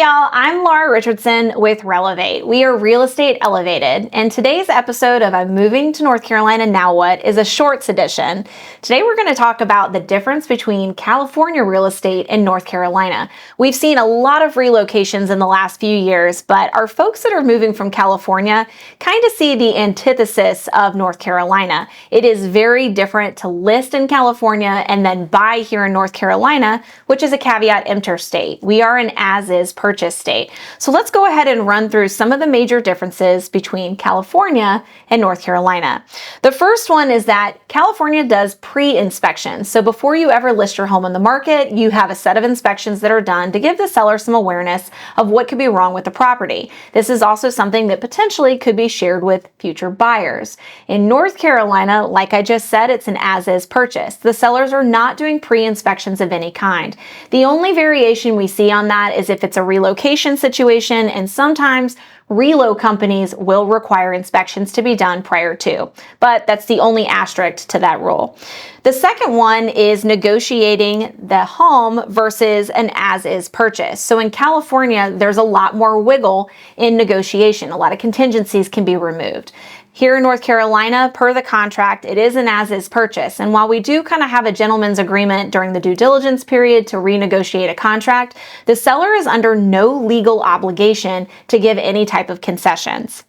y'all, I'm Laura Richardson with Relevate. We are Real Estate Elevated, and today's episode of I'm Moving to North Carolina Now What is a shorts edition. Today we're going to talk about the difference between California real estate and North Carolina. We've seen a lot of relocations in the last few years, but our folks that are moving from California kind of see the antithesis of North Carolina. It is very different to list in California and then buy here in North Carolina, which is a caveat emptor state. We are an as-is purchase state. So let's go ahead and run through some of the major differences between California and North Carolina. The first one is that California does pre-inspections. So before you ever list your home on the market, you have a set of inspections that are done to give the seller some awareness of what could be wrong with the property. This is also something that potentially could be shared with future buyers. In North Carolina, like I just said, it's an as-is purchase. The sellers are not doing pre-inspections of any kind. The only variation we see on that is if it's a relocation situation, and sometimes relo companies will require inspections to be done prior to, but that's the only asterisk to that rule. The second one is negotiating the home versus an as-is purchase. So in California, there's a lot more wiggle in negotiation. A lot of contingencies can be removed. Here in North Carolina, per the contract, it is an as-is purchase. And while we do kind of have a gentleman's agreement during the due diligence period to renegotiate a contract, the seller is under no legal obligation to give any type of concessions.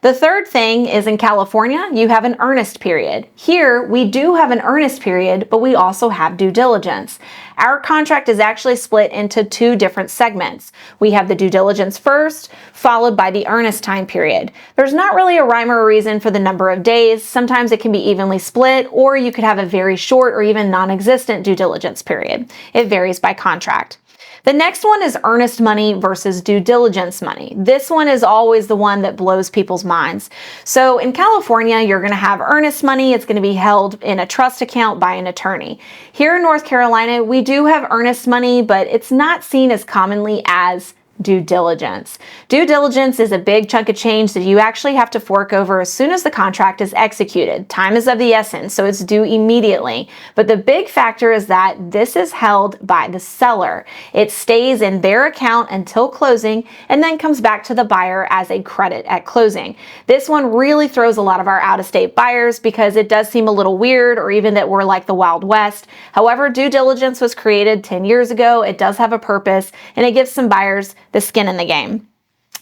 The third thing is in California, you have an earnest period. Here, we do have an earnest period, but we also have due diligence. Our contract is actually split into two different segments. We have the due diligence first, followed by the earnest time period. There's not really a rhyme or a reason for the number of days. Sometimes it can be evenly split, or you could have a very short or even non-existent due diligence period. It varies by contract. The next one is earnest money versus due diligence money. This one is always the one that blows people's minds. So in California, you're going to have earnest money. It's going to be held in a trust account by an attorney. Here in North Carolina, we do have earnest money, but it's not seen as commonly as due diligence. Due diligence is a big chunk of change that you actually have to fork over as soon as the contract is executed. Time is of the essence, so it's due immediately. But the big factor is that this is held by the seller. It stays in their account until closing and then comes back to the buyer as a credit at closing. This one really throws a lot of our out-of-state buyers because it does seem a little weird, or even that we're like the Wild West. However, due diligence was created 10 years ago. It does have a purpose, and it gives some buyers the skin in the game.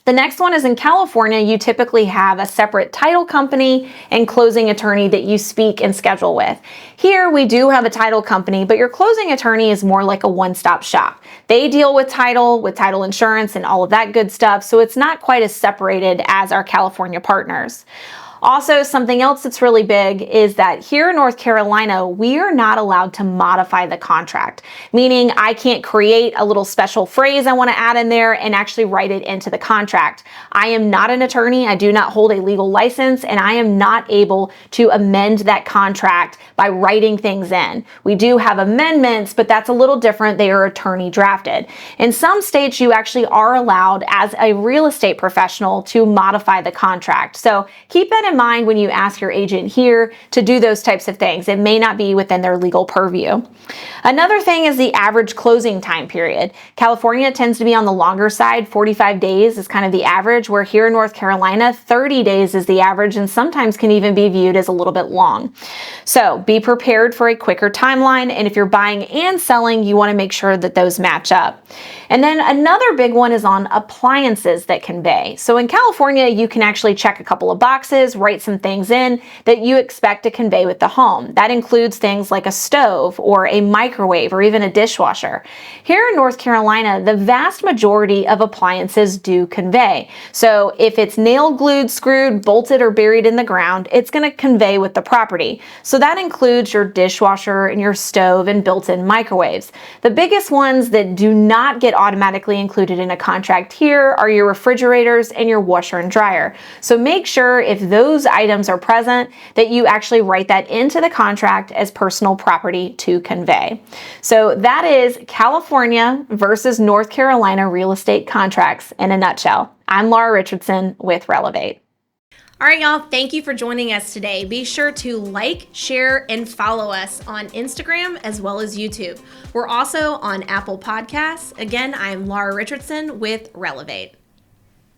The next one is in California, you typically have a separate title company and closing attorney that you speak and schedule with. Here we do have a title company, but your closing attorney is more like a one-stop shop. They deal with title insurance and all of that good stuff, so it's not quite as separated as our California partners. Also, something else that's really big is that here in North Carolina, we are not allowed to modify the contract, meaning I can't create a little special phrase I want to add in there and actually write it into the contract. I am not an attorney. I do not hold a legal license, and I am not able to amend that contract by writing things in. We do have amendments, but that's a little different. They are attorney drafted. In some states, you actually are allowed as a real estate professional to modify the contract. So keep that in mind when you ask your agent here to do those types of things. It may not be within their legal purview. Another thing is the average closing time period. California tends to be on the longer side. 45 days is kind of the average, where here in North Carolina, 30 days is the average, and sometimes can even be viewed as a little bit long. So be prepared for a quicker timeline, and if you're buying and selling, you want to make sure that those match up. And then another big one is on appliances that convey. So in California, you can actually check a couple of boxes, write some things in that you expect to convey with the home. That includes things like a stove or a microwave or even a dishwasher. Here in North Carolina, the vast majority of appliances do convey. So if it's nailed, glued, screwed, bolted, or buried in the ground, it's going to convey with the property. So that includes your dishwasher and your stove and built-in microwaves. The biggest ones that do not get automatically included in a contract here are your refrigerators and your washer and dryer. So make sure if those items are present that you actually write that into the contract as personal property to convey. So that is California versus North Carolina real estate contracts in a nutshell. I'm Laura Richardson with Relevate. All right, y'all, thank you for joining us today. Be sure to like, share, and follow us on Instagram as well as YouTube. We're also on Apple Podcasts. Again, I'm Laura Richardson with Relevate.